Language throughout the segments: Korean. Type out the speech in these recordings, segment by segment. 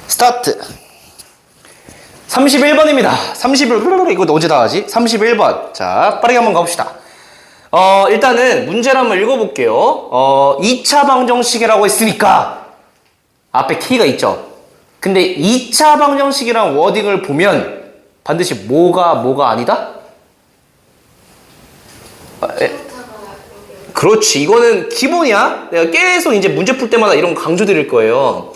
스타트. 31번입니다. 31번, 이거 언제 다 하지? 31번. 자, 빠르게 한번 가봅시다. 일단은 문제를 한번 읽어볼게요. 2차 방정식이라고 했으니까 앞에 키가 있죠. 근데 2차 방정식이란 워딩을 보면 반드시 뭐가 아니다? 그렇지. 이거는 기본이야. 내가 계속 이제 문제 풀 때마다 이런 거 강조드릴 거예요.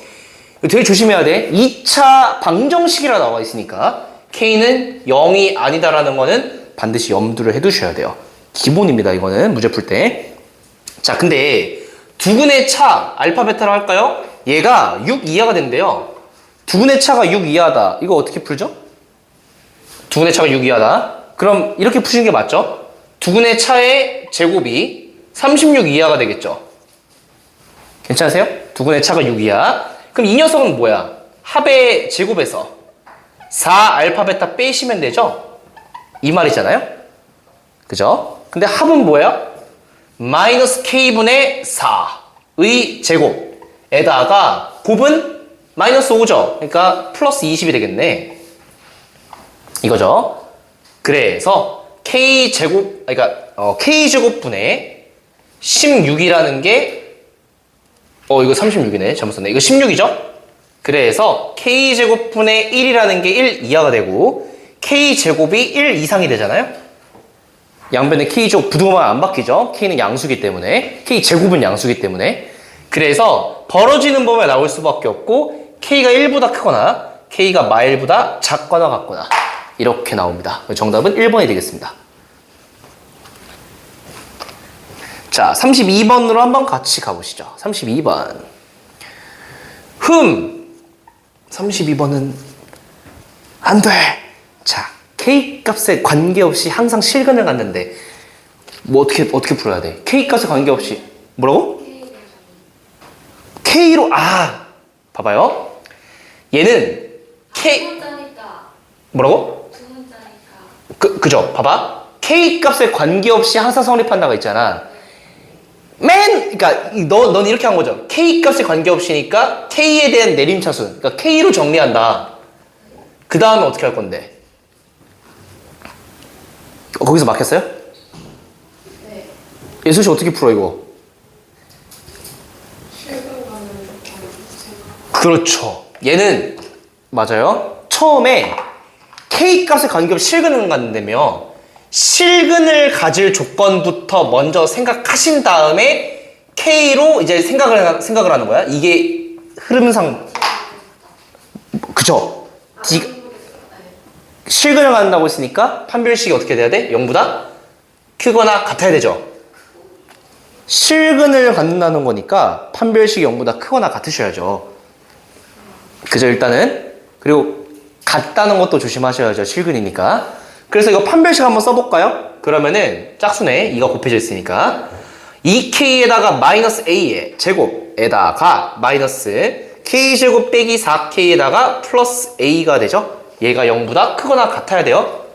되게 조심해야 돼. 2차 방정식이라 나와 있으니까 K는 0이 아니다라는 거는 반드시 염두를 해두셔야 돼요. 기본입니다. 이거는 문제 풀 때. 자, 근데 두근의 차 알파 베타로 할까요? 얘가 6 이하가 된대요. 두근의 차가 6 이하다. 이거 어떻게 풀죠? 두근의 차가 6 이하다. 그럼 이렇게 푸시는 게 맞죠? 두근의 차의 제곱이 36 이하가 되겠죠. 괜찮으세요? 두근의 차가 6 이하. 그럼 이 녀석은 뭐야? 합의 제곱에서 4 알파 베타 빼시면 되죠? 이 말이잖아요? 그죠? 근데 합은 뭐야? 마이너스 K분의 4의 제곱에다가 곱은 마이너스 5죠? 그러니까 플러스 20이 되겠네. 이거죠? 그래서 K제곱, 그러니까 K제곱분의 16이라는 게 이거 36이네. 잘못 썼네. 이거 16이죠? 그래서 K제곱분의 1이라는 게 1 이하가 되고 K제곱이 1 이상이 되잖아요? 양변에 K제곱 부등호만 안 바뀌죠? K는 양수기 때문에. K제곱은 양수기 때문에. 그래서 벌어지는 범위가 나올 수밖에 없고 K가 1보다 크거나 K가 마일보다 작거나 같거나 이렇게 나옵니다. 정답은 1번이 되겠습니다. 자, 32번으로 한번 같이 가보시죠. 32번. 32번은 안 돼. 자, K 값에 관계없이 항상 실근을 갖는데 뭐 어떻게 풀어야 돼? K 값에 관계없이 뭐라고? K로 봐봐요. 얘는 K 뭐라고? 그죠? 봐봐. K 값에 관계없이 항상 성립한다고 했잖아. 그러니까 넌 이렇게 한 거죠. K 값에 관계없이니까 K에 대한 내림차순. 그러니까 K로 정리한다. 그 다음에 어떻게 할 건데? 거기서 막혔어요? 네. 예수씨 어떻게 풀어 이거? 그렇죠. 얘는 맞아요. 처음에 K 값에 관계없이 실근을 갖는다며 실근을 가질 조건부터 먼저 생각하신 다음에 K로 이제 생각을 하는 거야. 이게 흐름상 그죠? 실근을 갖는다고 했으니까 판별식이 어떻게 돼야 돼? 0보다 크거나 같아야 되죠. 실근을 갖는다는 거니까 판별식이 0보다 크거나 같으셔야죠. 그죠? 일단은. 그리고 같다는 것도 조심하셔야죠. 실근이니까. 그래서 이거 판별식 한번 써볼까요? 그러면은 짝수네. 2가 곱해져 있으니까 2K에다가 마이너스 A의 제곱에다가 마이너스 K제곱 빼기 4K에다가 플러스 A가 되죠? 얘가 0보다 크거나 같아야 돼요.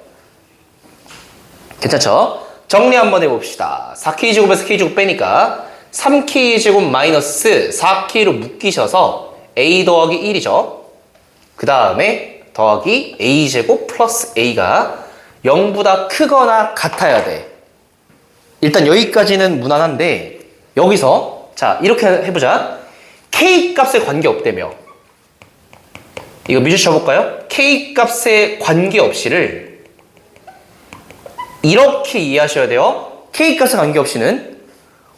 괜찮죠? 정리 한번 해봅시다. 4K제곱에서 K제곱 빼니까 3K제곱 마이너스 4K로 묶이셔서 A 더하기 1이죠. 그 다음에 더하기 A제곱 플러스 A가 0보다 크거나 같아야 돼. 일단 여기까지는 무난한데 여기서 자 이렇게 해보자. K 값에 관계없다며. 이거 미주 쳐볼까요? K 값에 관계없이를 이렇게 이해하셔야 돼요. K 값에 관계없이는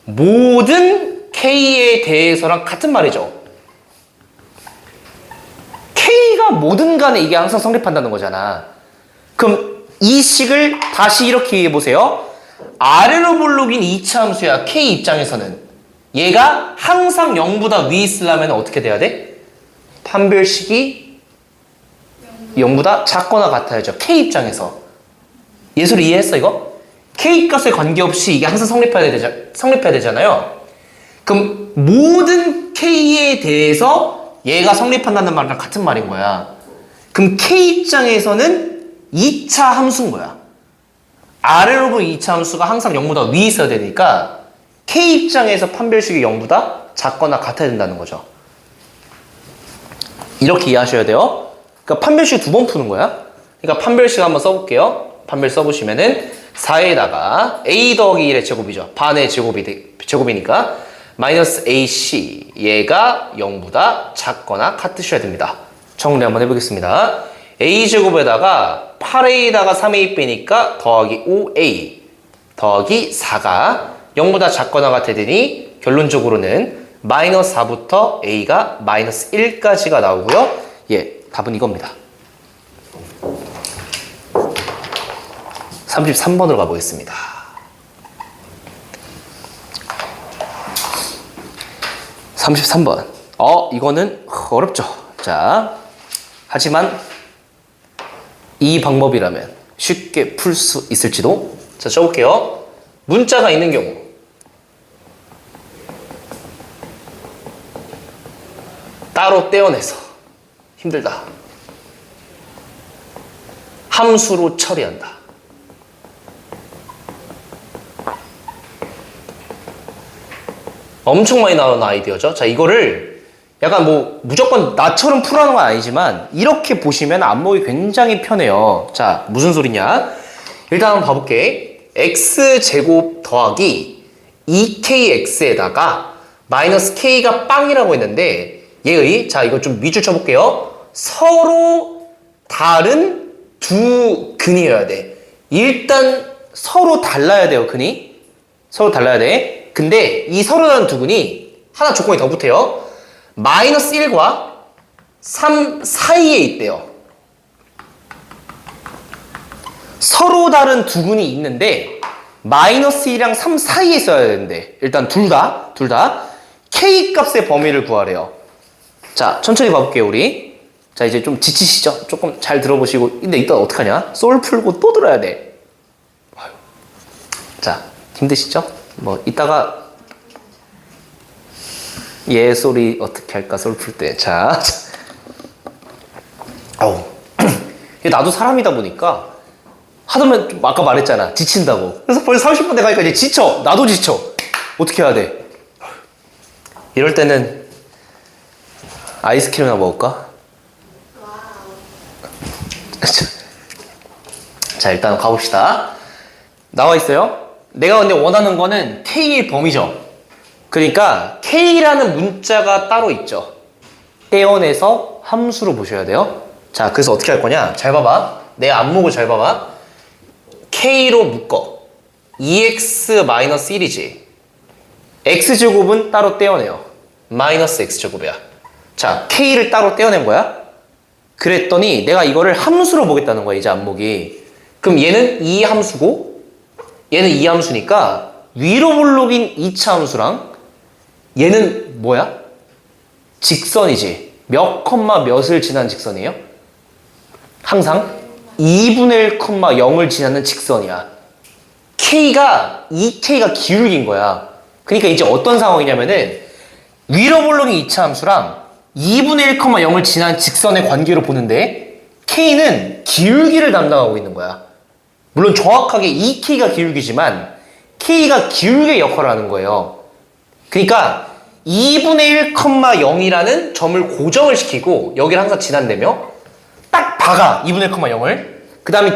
모든 K에 대해서랑 같은 말이죠. K가 뭐든 간에 이게 항상 성립한다는 거잖아. 그럼 이 식을 다시 이렇게 이해해보세요. 아래로 볼록인 2차 함수야. K 입장에서는 얘가 항상 0보다 위에 있으려면 어떻게 돼야 돼? 판별식이 0보다 작거나 같아야죠. K 입장에서. 예술을 이해했어 이거? K 값에 관계없이 이게 항상 성립해야 되잖아요. 그럼 모든 K에 대해서 얘가 성립한다는 말이랑 같은 말인 거야. 그럼 K 입장에서는 2차 함수인 거야. 아래로 본 2차 함수가 항상 0보다 위에 있어야 되니까 K 입장에서 판별식이 0보다 작거나 같아야 된다는 거죠. 이렇게 이해하셔야 돼요. 그러니까 판별식 두 번 푸는 거야. 그러니까 판별식 한번 써볼게요. 판별 써보시면은 4에다가 a 더하기 1의 제곱이죠. 반의 제곱이니까 마이너스 ac 얘가 0보다 작거나 같으셔야 됩니다. 정리 한번 해보겠습니다. a제곱에다가 8a에다가 3a 빼니까 더하기 5a 더하기 4가 0보다 작거나 같으니 결론적으로는 마이너스 4부터 a가 마이너스 1까지가 나오고요. 예, 답은 이겁니다. 33번으로 가보겠습니다. 33번. 이거는 어렵죠. 자, 하지만 이 방법이라면 쉽게 풀 수 있을지도. 자, 써볼게요. 문자가 있는 경우. 따로 떼어내서 힘들다. 함수로 처리한다. 엄청 많이 나오는 아이디어죠. 자, 이거를 약간 뭐 무조건 나처럼 풀어하는 건 아니지만 이렇게 보시면 안목이 굉장히 편해요. 자, 무슨 소리냐? 일단 한번 봐볼게. x제곱 더하기 2kx에다가 마이너스 k가 빵이라고 했는데 얘의, 자, 이거 좀 밑줄 쳐볼게요. 서로 다른 두 근이어야 돼. 일단 서로 달라야 돼요, 근이. 서로 달라야 돼. 근데 이 서로 다른 두 근이 하나 조건이 더 붙어요. 마이너스 1과 3 사이에 있대요. 서로 다른 두 근이 있는데 마이너스 1이랑 3 사이에 있어야 되는데 일단 둘 다 k 값의 범위를 구하래요. 자, 천천히 봐볼게요, 우리. 자, 이제 좀 지치시죠? 조금 잘 들어보시고. 근데 이따 어떡하냐? 솔 풀고 또 들어야 돼. 자, 힘드시죠? 뭐 이따가 얘 소리 어떻게 할까 솔 풀 때. 자, 나도 사람이다 보니까 하다면 좀 아까 말했잖아, 지친다고. 그래서 벌써 30분 돼가니까 이제 지쳐. 나도 지쳐. 어떻게 해야 돼? 이럴 때는 아이스크림이나 먹을까? 자, 일단 가봅시다. 나와 있어요. 내가 근데 원하는 거는 K의 범위죠. 그러니까 K라는 문자가 따로 있죠. 떼어내서 함수로 보셔야 돼요. 자, 그래서 어떻게 할 거냐? 잘 봐봐. 내 안목을 잘 봐봐. K로 묶어. 2x-1이지. x제곱은 따로 떼어내요. 마이너스 x제곱이야. 자, K를 따로 떼어낸 거야. 그랬더니 내가 이거를 함수로 보겠다는 거야, 이제 안목이. 그럼 얘는 이 함수고 얘는 이 함수니까 위로 볼록인 2차 함수랑 얘는 뭐야? 직선이지. 몇 컴마 몇을 지난 직선이에요? 항상 2분의 1, 0을 지나는 직선이야. K가 2K가 기울기인 거야. 그러니까 이제 어떤 상황이냐면은 위로 볼록인 2차 함수랑 2분의 1, 0을 지난 직선의 관계로 보는데 K는 기울기를 담당하고 있는 거야. 물론 정확하게 2K가 기울기지만 K가 기울기의 역할을 하는 거예요. 그러니까 2분의 1, 0이라는 점을 고정을 시키고 여기를 항상 지난다며 딱 박아 2분의 1, 0을. 그 다음에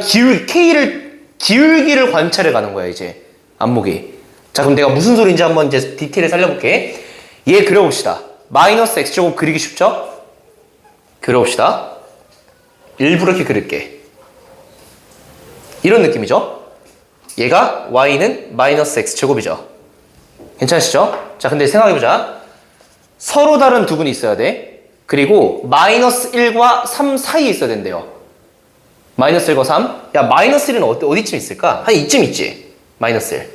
기울기를 관찰해 가는 거야, 이제 안목이. 자, 그럼 내가 무슨 소리인지 한번 이제 디테일을 살려볼게. 얘 그려봅시다. 마이너스 x제곱 그리기 쉽죠? 그려봅시다. 일부러 이렇게 그릴게. 이런 느낌이죠? 얘가 y는 마이너스 x제곱이죠. 괜찮으시죠? 자, 근데 생각해보자. 서로 다른 두 근이 있어야 돼. 그리고 마이너스 1과 3 사이에 있어야 된대요. 마이너스 1과 3? 야, 마이너스 1은 어디쯤 있을까? 한 이쯤 있지? 마이너스 1.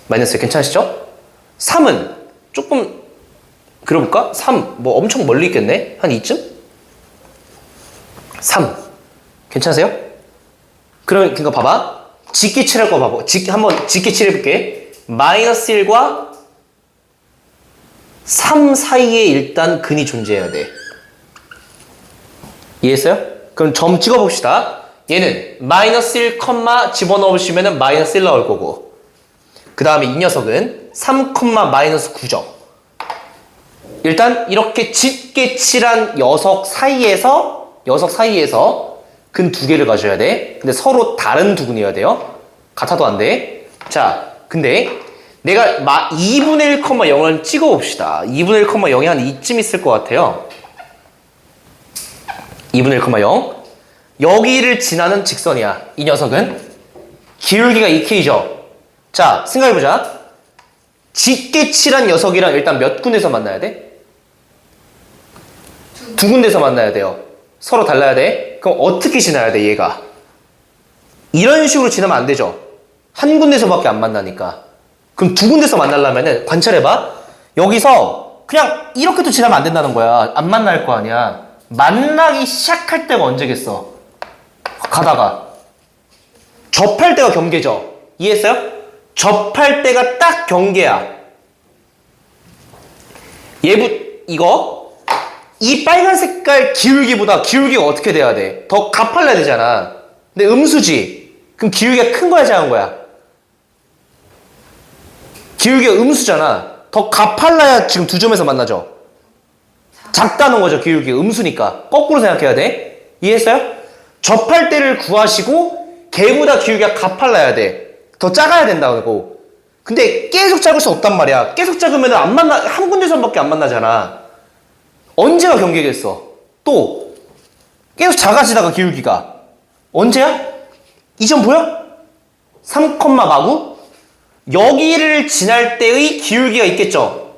마이너스 1 괜찮으시죠? 3은 조금 그려볼까? 3, 뭐 엄청 멀리 있겠네? 한 이쯤? 3. 괜찮으세요? 그러니까 봐봐. 직기 칠할 거 봐봐. 한번 직기 칠해볼게. 마이너스 1과 3 사이에 일단 근이 존재해야 돼. 이해했어요? 그럼 점 찍어봅시다. 얘는 마이너스 1, 집어넣으시면 마이너스 1 나올 거고 그 다음에 이 녀석은 3, 마이너스 9점. 일단 이렇게 짙게 칠한 녀석 사이에서 근 두 개를 가져야 돼. 근데 서로 다른 두근이어야 돼요. 같아도 안 돼. 자, 근데 내가 2분의 1,0을 찍어봅시다. 2분의 1,0이 한 이쯤 있을 것 같아요. 2분의 1,0. 여기를 지나는 직선이야. 이 녀석은 기울기가 2K죠. 자, 생각해보자. 짙게 칠한 녀석이랑 일단 몇 군데서 만나야 돼? 두 군데서 만나야 돼요. 서로 달라야 돼. 그럼 어떻게 지나야 돼, 얘가? 이런 식으로 지나면 안 되죠. 한 군데서밖에 안 만나니까. 그럼 두 군데서 만나려면은 관찰해봐. 여기서 그냥 이렇게도 지나면 안 된다는 거야. 안 만날 거 아니야. 만나기 시작할 때가 언제겠어? 가다가 접할 때가 경계죠. 이해했어요? 접할 때가 딱 경계야. 이거 이 빨간 색깔 기울기보다 기울기가 어떻게 돼야 돼? 더 가팔라야 되잖아. 근데 음수지. 그럼 기울기가 큰 거야, 작은 거야? 기울기가 음수잖아. 더 가팔라야 지금 두 점에서 만나죠. 작다는 거죠, 기울기가 음수니까. 거꾸로 생각해야 돼. 이해했어요? 접할 때를 구하시고 걔보다 기울기가 가팔라야 돼. 더 작아야 된다고. 근데 계속 작을 수 없단 말이야. 계속 작으면 한 군데서밖에 안 만나잖아. 언제가 경계겠어? 또 계속 작아지다가 기울기가 언제야? 이 점 보여? 3, 마구? 여기를 지날 때의 기울기가 있겠죠?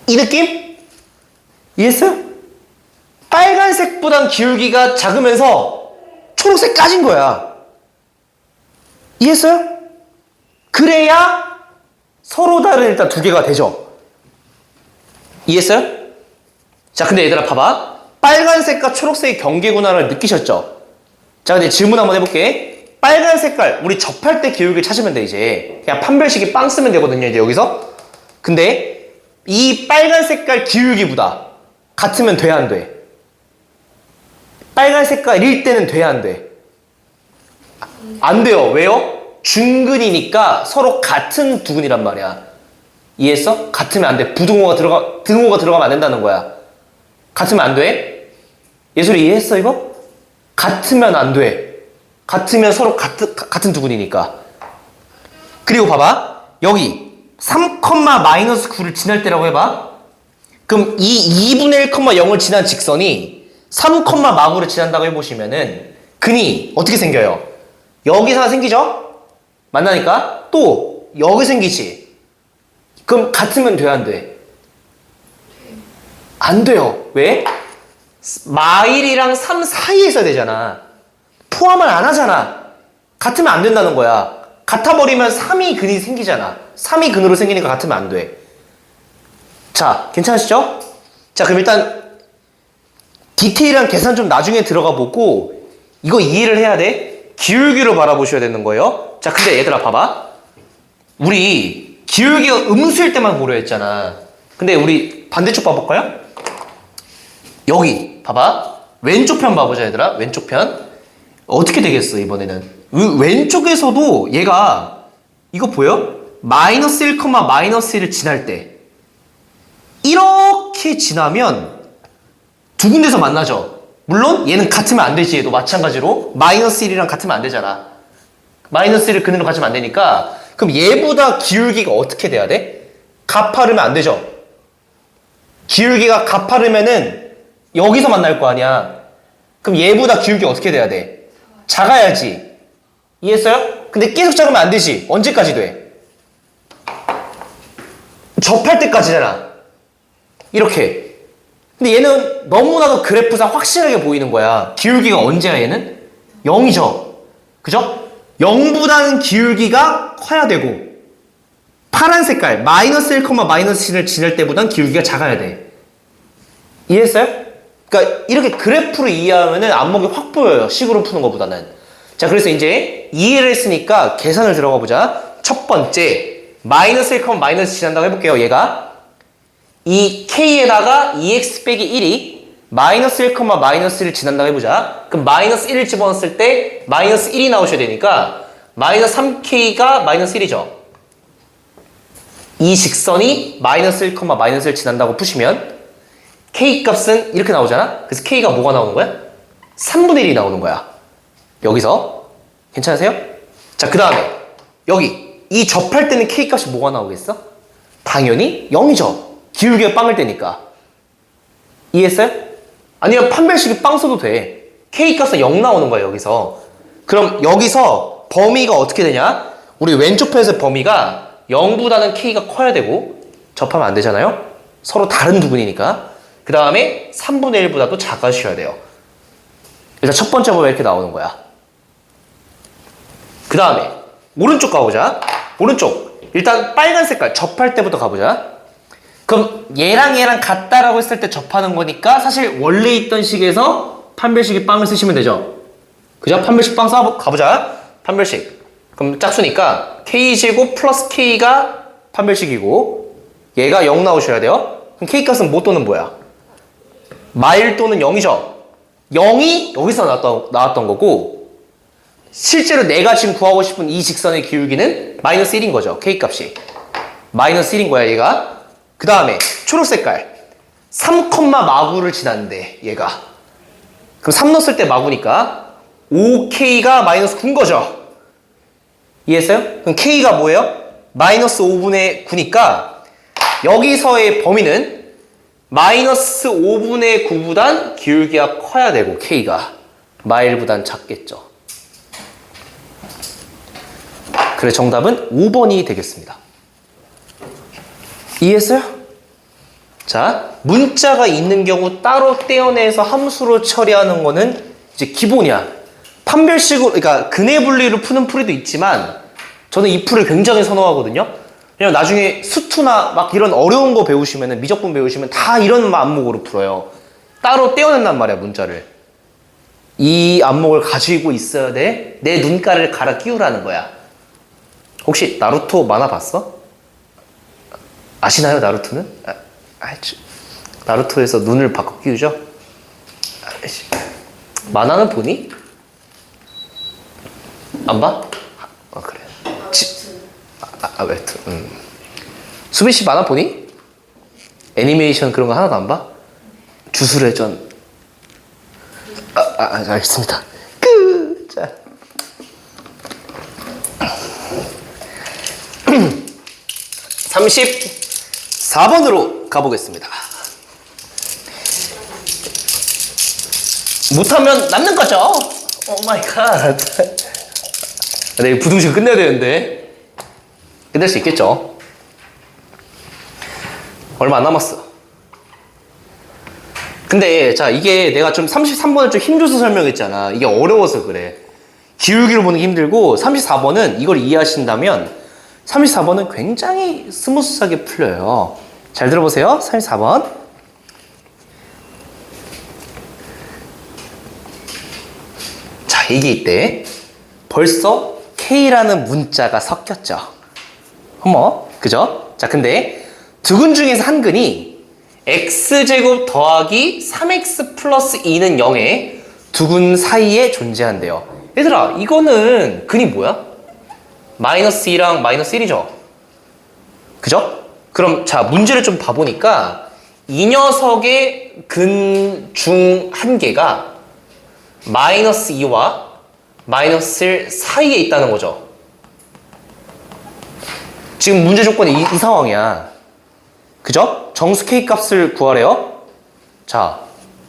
이 느낌? 이해했어요? 빨간색보단 기울기가 작으면서 초록색까진 거야. 이해했어요? 그래야 서로 다른 일단 두 개가 되죠. 이해했어요? 자, 근데 얘들아 봐봐. 빨간색과 초록색의 경계구나를 느끼셨죠? 자, 근데 질문 한번 해볼게. 빨간 색깔, 우리 접할 때 기울기를 찾으면 돼, 이제. 그냥 판별식이 빵 쓰면 되거든요, 이제 여기서. 근데 이 빨간 색깔 기울기보다 같으면 돼, 안 돼? 빨간 색깔일 때는 돼, 안 돼? 안 돼요. 왜요? 중근이니까 서로 같은 두근이란 말이야. 이해했어? 같으면 안 돼. 등호가 들어가면 안 된다는 거야. 같으면 안 돼? 예술이 이해했어, 이거? 같으면 안 돼. 같으면 서로 같은 두근이니까. 그리고 봐봐. 여기 3, 마이너스 9를 지날 때라고 해봐. 그럼 이 2분의 1,0을 지난 직선이 3, 마구를 지난다고 해보시면은 근이 어떻게 생겨요? 여기서 하나 생기죠? 만나니까 또 여기 생기지. 그럼 같으면 돼, 안 돼? 안 돼요. 왜? 마일이랑 3 사이에 있어야 되잖아. 포함을 안 하잖아. 같으면 안 된다는 거야. 같아버리면 3이 근이 생기잖아. 3이 근으로 생기니까 같으면 안 돼. 자, 괜찮으시죠? 자, 그럼 일단 디테일한 계산 좀 나중에 들어가 보고 이거 이해를 해야 돼. 기울기로 바라보셔야 되는 거예요. 자, 근데 얘들아 봐봐. 우리 기울기가 음수일 때만 보려 했잖아. 근데 우리 반대쪽 봐볼까요? 여기 봐봐. 왼쪽 편 봐보자, 얘들아. 왼쪽 편. 어떻게 되겠어, 이번에는? 왼쪽에서도 얘가 이거 보여? 마이너스 1, 마이너스 1을 지날 때 이렇게 지나면 두 군데서 만나죠. 물론 얘는 같으면 안 되지. 얘도 마찬가지로 마이너스 1이랑 같으면 안 되잖아. 마이너스 1을 근으로 가지면 안 되니까 그럼 얘보다 기울기가 어떻게 돼야 돼? 가파르면 안 되죠. 기울기가 가파르면은 여기서 만날 거 아니야. 그럼 얘보다 기울기가 어떻게 돼야 돼? 작아야지. 이해했어요? 근데 계속 작으면 안 되지. 언제까지 돼? 접할 때까지잖아. 이렇게. 근데 얘는 너무나도 그래프상 확실하게 보이는 거야. 기울기가 언제야, 얘는? 0이죠. 그죠? 0보다는 기울기가 커야 되고 파란 색깔 마이너스 1, 마이너스 7을 지날 때보단 기울기가 작아야 돼. 이해했어요? 그러니까 이렇게 그래프로 이해하면은 안목이 확 보여요. 식으로 푸는 것보다는. 자, 그래서 이제 이해를 했으니까 계산을 들어가 보자. 첫 번째 마이너스 1, 마이너스 지난다고 해볼게요. 얘가 이 k에다가 2x 빼기 1이 마이너스 1, 마이너스 1을 지난다고 해보자. 그럼 마이너스 1을 집어넣었을 때 마이너스 1이 나오셔야 되니까 마이너스 3k가 마이너스 1이죠. 이 직선이 마이너스 1, 마이너스 1 지난다고 푸시면 k 값은 이렇게 나오잖아? 그래서 k가 뭐가 나오는 거야? 3분의 1이 나오는 거야. 여기서. 괜찮으세요? 자, 그 다음에 여기 이 접할 때는 k 값이 뭐가 나오겠어? 당연히 0이죠. 기울기가 빵을 때니까. 이해했어요? 아니면 판별식이 빵 써도 돼. k 값은 0 나오는 거야, 여기서. 그럼 여기서 범위가 어떻게 되냐? 우리 왼쪽 편에서 범위가 0보다는 k가 커야 되고 접하면 안 되잖아요? 서로 다른 부분이니까. 그 다음에 3분의 1보다도 작아주셔야 돼요. 일단 첫 번째 범위가 이렇게 나오는 거야. 그 다음에 오른쪽 가보자. 오른쪽. 일단 빨간 색깔 접할 때부터 가보자. 그럼 얘랑 같다라고 했을 때 접하는 거니까 사실 원래 있던 식에서 판별식이 빵을 쓰시면 되죠. 그죠? 판별식 빵 가보자. 판별식. 그럼 짝수니까 k제곱 플러스 k가 판별식이고 얘가 0 나오셔야 돼요. 그럼 k 값은 뭐 또는 뭐야? 마일 또는 0이죠. 0이 여기서 나왔던 거고 실제로 내가 지금 구하고 싶은 이 직선의 기울기는 마이너스 1인 거죠. k 값이. 마이너스 1인 거야, 얘가. 그 다음에 초록색깔 3, 마구를 지났는데 얘가. 그럼 3 넣었을 때 마구니까 5k가 마이너스 9인 거죠. 이해했어요? 그럼 k가 뭐예요? 마이너스 5분의 9니까 여기서의 범위는 마이너스 5분의 9보단 기울기가 커야 되고 k가 마일보단 작겠죠. 그래 정답은 5번이 되겠습니다. 이해했어요? 자, 문자가 있는 경우 따로 떼어내서 함수로 처리하는 거는 이제 기본이야. 판별식으로, 그러니까 근해 분리로 푸는 풀이도 있지만 저는 이 풀을 굉장히 선호하거든요. 왜냐면 나중에 수투나 막 이런 어려운 거 배우시면은 미적분 배우시면 다 이런 안목으로 풀어요. 따로 떼어낸단 말이야, 문자를. 이 안목을 가지고 있어야 돼. 내 눈가를 갈아 끼우라는 거야. 혹시 나루토 만화 봤어? 아시나요, 나루토는? 나루토에서 눈을 바꿔 끼우죠? 만화는 보니? 안 봐? 그래. 웹툰. 수빈 씨 만화 보니? 애니메이션 그런 거 하나도 안 봐? 주술의 전. 알겠습니다. 자. 34번으로 가보겠습니다. 못하면 남는 거죠? 오 마이 갓. 네, 부등식 끝내야 되는데. 끝낼 수 있겠죠? 얼마 안 남았어. 근데, 자, 이게 내가 좀 33번을 좀 힘줘서 설명했잖아. 이게 어려워서 그래. 기울기로 보는 게 힘들고, 34번은 이걸 이해하신다면, 34번은 굉장히 스무스하게 풀려요. 잘 들어보세요. 34번. 자, 이게 이때 벌써 K라는 문자가 섞였죠. 어머, 그죠? 자, 근데 두 근 중에서 한 근이 X제곱 더하기 3X 플러스 2는 0에 두 근 사이에 존재한대요. 얘들아, 이거는 근이 뭐야? 마이너스 2랑 마이너스 1이죠? 그죠? 그럼 자, 문제를 좀 봐보니까 이 녀석의 근 중 한 개가 마이너스 2와 마이너스 1 사이에 있다는 거죠. 지금 문제 조건이 이 상황이야. 그죠? 정수 K 값을 구하래요. 자,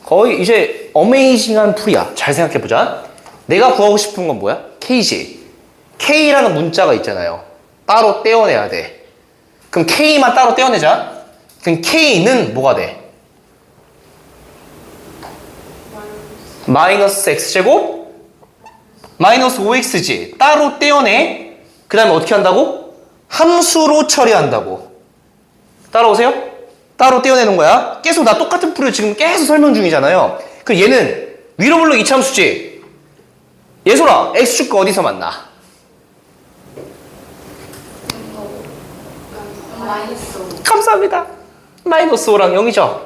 거의 이제 어메이징한 풀이야. 잘 생각해보자. 내가 구하고 싶은 건 뭐야? K지. K라는 문자가 있잖아요. 따로 떼어내야 돼. 그럼 K만 따로 떼어내자. 그럼 K는 뭐가 돼? 마이너스 X제곱 마이너스 5X지. 따로 떼어내. 그 다음에 어떻게 한다고? 함수로 처리한다고. 따라오세요? 따로 떼어내는 거야. 계속 나 똑같은 풀을 지금 계속 설명 중이잖아요. 그럼 얘는 위로 블록 이차함수지. 예솔아, X축과 어디서 만나? 마이너스 5. 감사합니다. 마이너스 5랑 0이죠.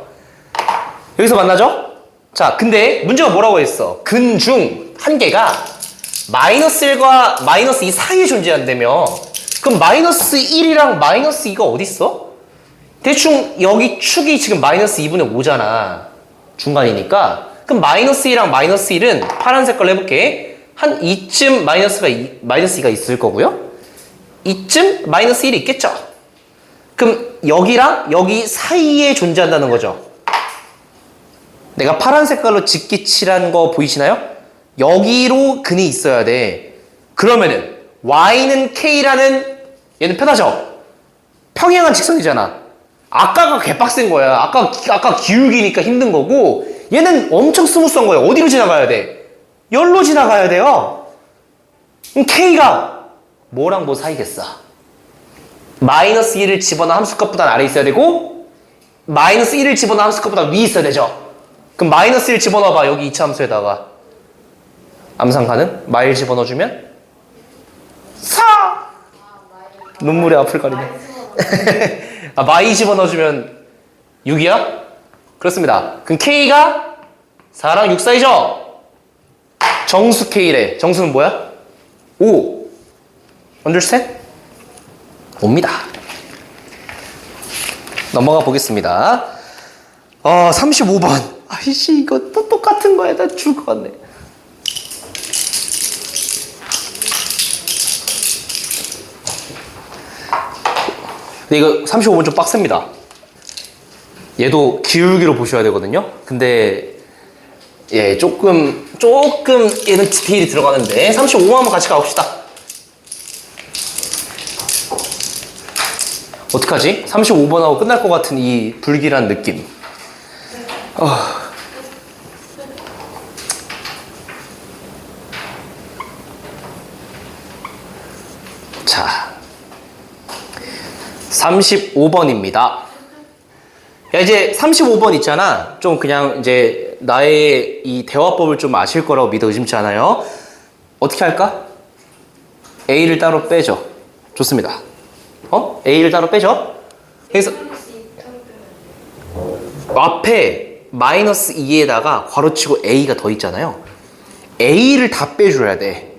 여기서 만나죠? 자, 근데 문제가 뭐라고 했어? 근 중 한 개가 마이너스 1과 마이너스 2 사이에 존재한다며. 그럼 마이너스 1이랑 마이너스 2가 어딨어? 대충 여기 축이 지금 마이너스 2분의 5잖아. 중간이니까. 그럼 마이너스 2랑 마이너스 1은 파란 색깔로 해볼게. 한 이쯤 마이너스 2가 있을 거고요. 이쯤 마이너스 1이 있겠죠? 그럼 여기랑 여기 사이에 존재한다는 거죠. 내가 파란 색깔로 짙게 칠한 거 보이시나요? 여기로 근이 있어야 돼. 그러면은 y는 k라는 얘는 편하죠? 평행한 직선이잖아. 아까가 개빡센 거야. 아까 기울기니까 힘든 거고 얘는 엄청 스무스한 거야. 어디로 지나가야 돼? 열로 지나가야 돼요. 그럼 k가 뭐랑 뭐 사이겠어? 마이너스 1을 집어넣은 함수값보다 아래 있어야 되고 마이너스 1을 집어넣은 함수값보다 위에 있어야 되죠. 그럼 마이너스 1 집어넣어봐. 여기 2차 함수에다가 암산 가능? 마일 집어넣어주면 4! 눈물의 앞을 가리네. 아, 마이 집어넣어주면 6이야? 그렇습니다. 그럼 K가 4랑 6 사이죠? 정수 K래. 정수는 뭐야? 5. understand? 옵니다. 넘어가 보겠습니다. 35번. 아이씨, 이거 또 똑같은 거야. 나 죽을 것 같네. 근데 이거 35번 좀 빡셉니다. 얘도 기울기로 보셔야 되거든요. 근데 예, 조금 얘는 디테일이 들어가는데 35번 한번 같이 가봅시다. 어떡하지? 35번하고 끝날 것 같은 이 불길한 느낌. 자, 35번입니다. 야, 이제 35번 있잖아. 좀 그냥 이제 나의 이 대화법을 좀 아실 거라고 믿어 의심치 않아요. 어떻게 할까? A를 따로 빼죠. 좋습니다. A를 따로 빼죠. 그래서 앞에 마이너스 2에다가 괄호치고 A가 더 있잖아요. A를 다 빼줘야 돼.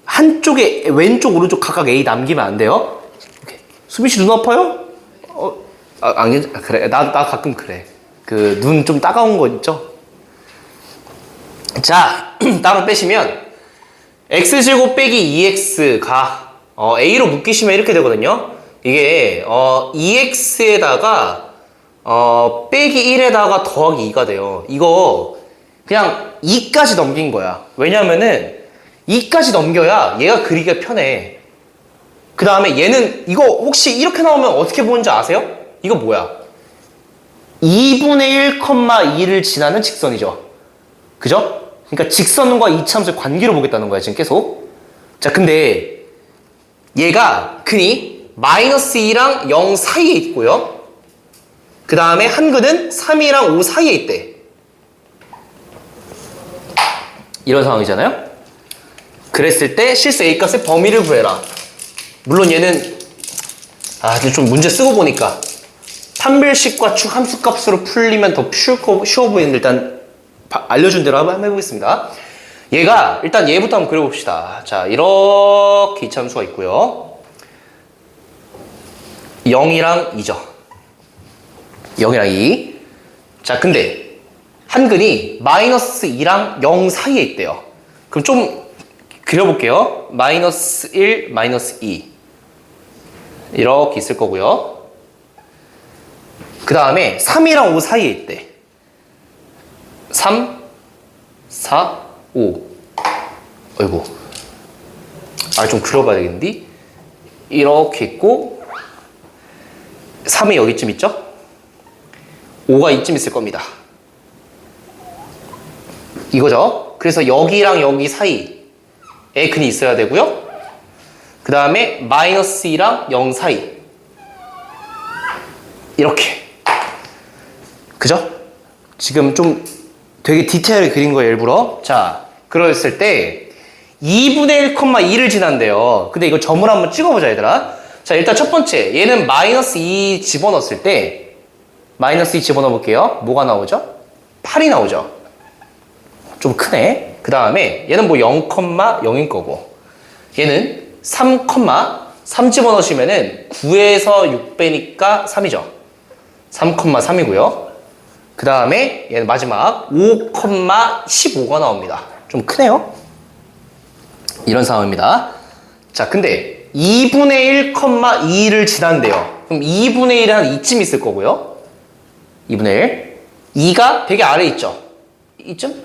한쪽에 왼쪽 오른쪽 각각 A 남기면 안 돼요. 수빈씨 눈 아파요? 그래. 나 가끔 그래. 그 눈 좀 따가운 거 있죠? 자, 따로 빼시면 x제곱 빼기 2x가 a로 묶이시면 이렇게 되거든요. 이게 2x에다가 빼기 1에다가 더하기 2가 돼요. 이거 그냥 2까지 넘긴 거야. 왜냐면은 2까지 넘겨야 얘가 그리기가 편해. 그 다음에 얘는 이거 혹시 이렇게 나오면 어떻게 보는지 아세요? 이거 뭐야? 2분의 1,2를 지나는 직선이죠. 그죠? 그러니까 직선과 이차함수의 관계로 보겠다는 거야, 지금 계속. 자, 근데 얘가 근이 마이너스 2랑 0 사이에 있고요. 그 다음에 한 근은 3이랑 5 사이에 있대. 이런 상황이잖아요. 그랬을 때 실수 A값의 범위를 구해라. 물론 얘는 근데 좀 문제 쓰고 보니까 판별식과 축 함수값으로 풀리면 더 쉬워 보이는데 일단 알려준 대로 한번 해보겠습니다. 얘가 일단 얘부터 한번 그려봅시다. 자, 이렇게 이차함수가 있고요. 0이랑 2죠. 0이랑 2. 자, 근데 한 근이 마이너스 2랑 0 사이에 있대요. 그럼 좀 그려볼게요. 마이너스 1, 마이너스 2 이렇게 있을 거고요. 그 다음에 3이랑 5 사이에 있대. 3, 4, 5. 어이구. 좀 그려봐야 되겠는데? 이렇게 있고 3이 여기쯤 있죠? 5가 이쯤 있을 겁니다. 이거죠? 그래서 여기랑 여기 사이에 근이 있어야 되고요. 그 다음에 마이너스 2랑 0 사이 이렇게. 그죠? 지금 좀 되게 디테일하게 그린 거예요, 일부러. 자, 그랬을 때 2분의 1,2를 지난대요. 근데 이거 점을 한번 찍어보자, 얘들아. 자, 일단 첫 번째 얘는 마이너스 2 집어넣었을 때 마이너스 2 집어넣어 볼게요. 뭐가 나오죠? 8이 나오죠. 좀 크네. 그 다음에 얘는 뭐 0,0인 거고 얘는 3, 3 집어넣으시면은 9에서 6 빼니까 3이죠. 3,3이고요. 그 다음에 얘는 마지막 5,15가 나옵니다. 좀 크네요. 이런 상황입니다. 자, 근데 2분의 1,2를 지난대요. 그럼 2분의 1은 한 이쯤 있을 거고요. 2분의 1. 2가 되게 아래에 있죠. 이쯤?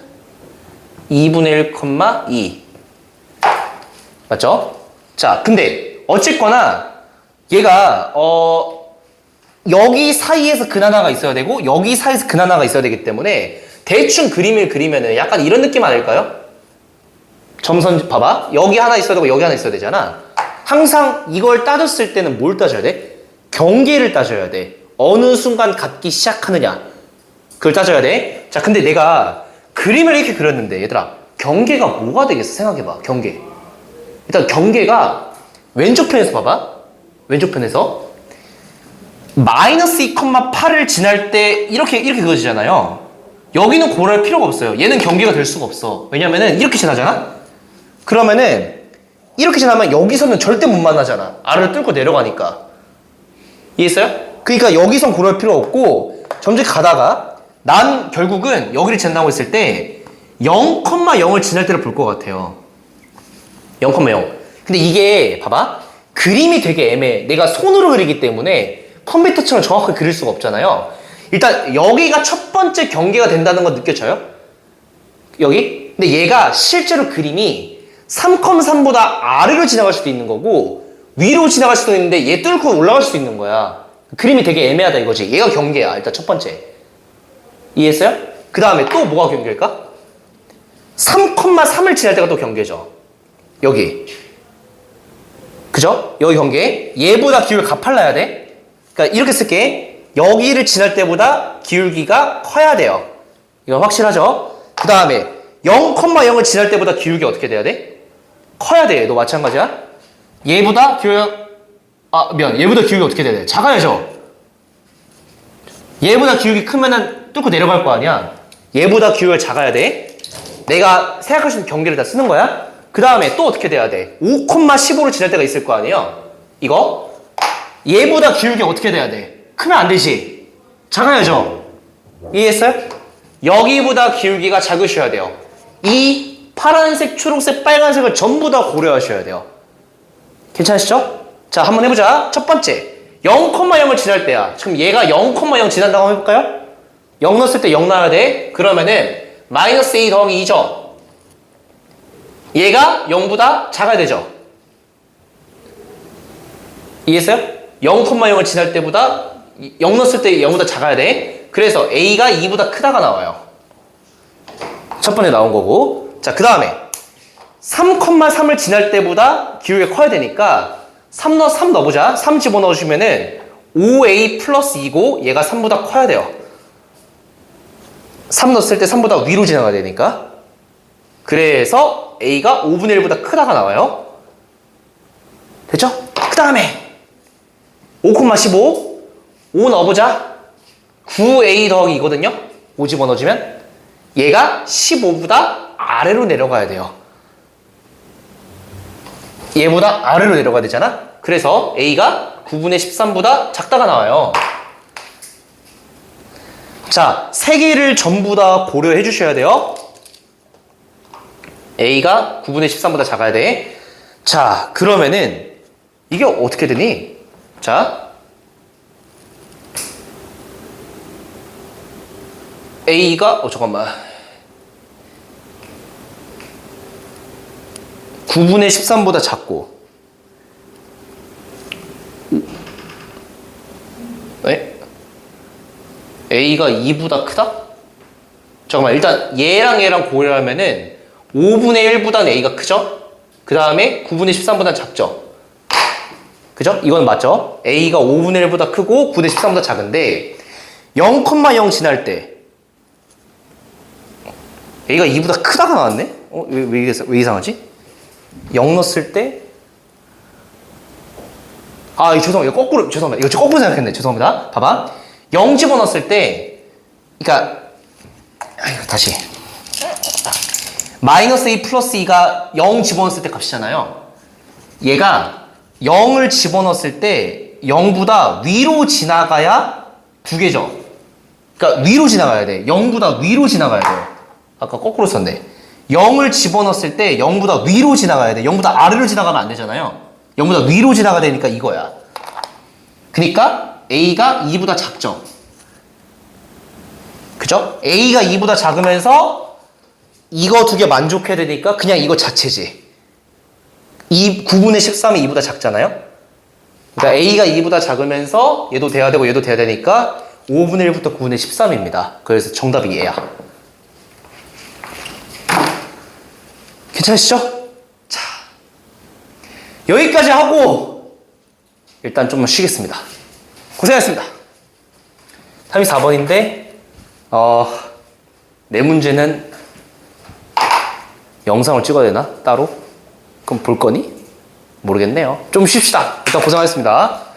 2분의 1,2. 맞죠? 자, 근데 어쨌거나 얘가 여기 사이에서 근 하나가 있어야 되고 여기 사이에서 근 하나가 있어야 되기 때문에 대충 그림을 그리면은 약간 이런 느낌 아닐까요? 점선 봐봐. 여기 하나 있어야 되고 여기 하나 있어야 되잖아. 항상 이걸 따졌을 때는 뭘 따져야 돼? 경계를 따져야 돼. 어느 순간 갖기 시작하느냐. 그걸 따져야 돼. 자, 근데 내가 그림을 이렇게 그렸는데 얘들아, 경계가 뭐가 되겠어? 생각해봐. 경계. 일단 경계가 왼쪽 편에서 봐봐. 왼쪽 편에서 마이너스 2,8을 지날 때 이렇게 그어지잖아요. 여기는 고려할 필요가 없어요. 얘는 경계가 될 수가 없어. 왜냐면은 이렇게 지나잖아? 그러면은 이렇게 지나면 여기서는 절대 못 만나잖아. 아래를 뚫고 내려가니까. 이해했어요? 그러니까 여기선 고려할 필요 없고 점점 가다가 난 결국은 여기를 지나고 있을 때 0,0을 지날 때를 볼 것 같아요. 0,0. 근데 이게 봐봐. 그림이 되게 애매해. 내가 손으로 그리기 때문에 컴퓨터처럼 정확하게 그릴 수가 없잖아요. 일단 여기가 첫 번째 경계가 된다는 건 느껴져요? 여기? 근데 얘가 실제로 그림이 3,3보다 아래로 지나갈 수도 있는 거고 위로 지나갈 수도 있는데 얘 뚫고 올라갈 수도 있는 거야. 그림이 되게 애매하다 이거지. 얘가 경계야. 일단 첫 번째. 이해했어요? 그 다음에 또 뭐가 경계일까? 3,3을 지날 때가 또 경계죠. 여기. 그죠? 여기 경계. 얘보다 기울기 가팔라야 돼. 그러니까 이렇게 쓸게. 여기를 지날 때보다 기울기가 커야 돼요. 이건 확실하죠? 그 다음에 0,0을 지날 때보다 기울기 어떻게 돼야 돼? 커야 돼. 너 마찬가지야. 얘보다 기울기 얘보다 기울기 어떻게 돼야 돼? 작아야죠. 얘보다 기울기 크면은 뚫고 내려갈 거 아니야. 얘보다 기울기가 작아야 돼. 내가 생각할 수 있는 경계를 다 쓰는 거야. 그 다음에 또 어떻게 돼야 돼? 5,15로 지날 때가 있을 거 아니에요. 이거 얘보다 기울기가 어떻게 돼야 돼? 크면 안 되지. 작아야죠. 이해했어요? 여기보다 기울기가 작으셔야 돼요. 이 파란색, 초록색, 빨간색을 전부 다 고려하셔야 돼요. 괜찮으시죠? 자, 한번 해보자. 첫 번째, 0,0을 지날 때야. 지금 얘가 0,0 지난다고 한번 해볼까요? 0 넣었을 때 0 나와야 돼. 그러면은 마이너스 a 더하기 2죠. 얘가 0보다 작아야 되죠. 이해했어요? 0,0을 지날 때보다 0 넣었을 때 0보다 작아야 돼. 그래서 a가 2보다 크다가 나와요. 첫 번째 나온 거고. 자, 그 다음에 3,3을 지날 때보다 기울기가 커야 되니까 3 넣어보자. 3 집어넣으시면은 5a 플러스 2고 얘가 3보다 커야 돼요. 3 넣었을 때 3보다 위로 지나가야 되니까. 그래서 a가 5분의 1보다 크다가 나와요. 됐죠? 그 다음에 5,15 5 넣어보자. 9a 더하기 2거든요. 5 집어넣어주면 얘가 15보다 아래로 내려가야 돼요. 얘보다 아래로 내려가야 되잖아. 그래서 a가 9분의 13보다 작다가 나와요. 자, 세 개를 전부 다 고려해 주셔야 돼요. a가 9분의 13보다 작아야 돼. 자, 그러면은 이게 어떻게 되니? 자, a가 잠깐만 9분의 13보다 작고 네? a가 2보다 크다? 잠깐만, 일단 얘랑 고려하면은 5분의 1보다는 a가 크죠? 그 다음에 9분의 13보다 작죠? 그죠? 이건 맞죠? a가 5분의 1보다 크고 9분의 13보다 작은데 0,0 지날 때 a가 2보다 크다가 나왔네? 왜 이상하지? 0 넣었을 때 죄송합니다. 이거 거꾸로 생각했네. 죄송합니다. 봐봐. 0 집어넣었을 때 그러니까 다시 마이너스 a 플러스 2가 0 집어넣었을 때 값이잖아요. 얘가 0을 집어넣었을 때 0보다 위로 지나가야 두 개죠. 그러니까 위로 지나가야 돼. 0보다 위로 지나가야 돼요. 아까 거꾸로 썼네. 0을 집어넣었을 때 0보다 위로 지나가야 돼. 0보다 아래로 지나가면 안 되잖아요. 0보다 위로 지나가야 되니까 이거야. 그러니까 A가 2보다 작죠. 그죠? A가 2보다 작으면서 이거 두 개 만족해야 되니까 그냥 이거 자체지. 9분의 13이 2보다 작잖아요. 그러니까 A가 2보다 작으면서 얘도 돼야 되고 얘도 돼야 되니까 5분의 1부터 9분의 13입니다. 그래서 정답이 얘야. 괜찮으시죠? 자, 여기까지 하고 일단 좀 쉬겠습니다. 고생하셨습니다. 답이 4번인데 내 문제는 영상을 찍어야 되나? 따로? 그럼 볼 거니? 모르겠네요. 좀 쉽시다. 일단 고생하셨습니다.